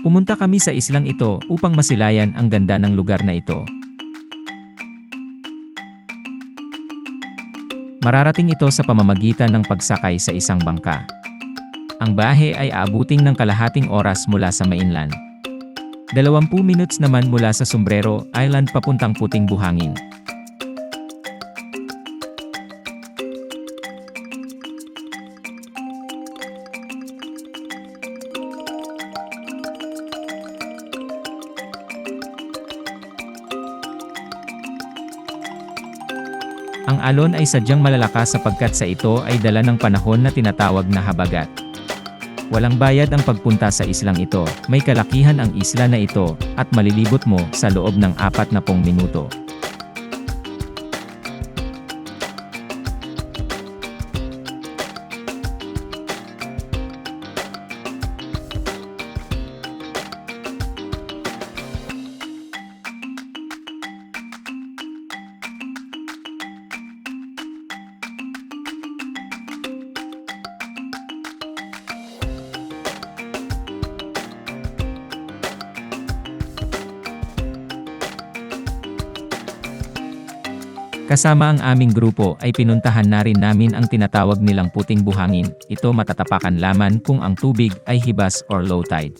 Pumunta kami sa islang ito upang masilayan ang ganda ng lugar na ito. Mararating ito sa pamamagitan ng pagsakay sa isang bangka. Ang biyahe ay aabutin ng kalahating oras mula sa mainland. 20 minutes naman mula sa Sombrero Island papuntang Puting Buhangin. Ang alon ay sadyang malalakas sapagkat sa ito ay dala ng panahon na tinatawag na habagat. Walang bayad ang pagpunta sa islang ito, may kalakihan ang isla na ito, at malilibot mo sa loob ng 40 minuto. Kasama ang aming grupo ay pinuntahan na rin namin ang tinatawag nilang Puting Buhangin. Ito matatapakan laman kung ang tubig ay hibas or low tide.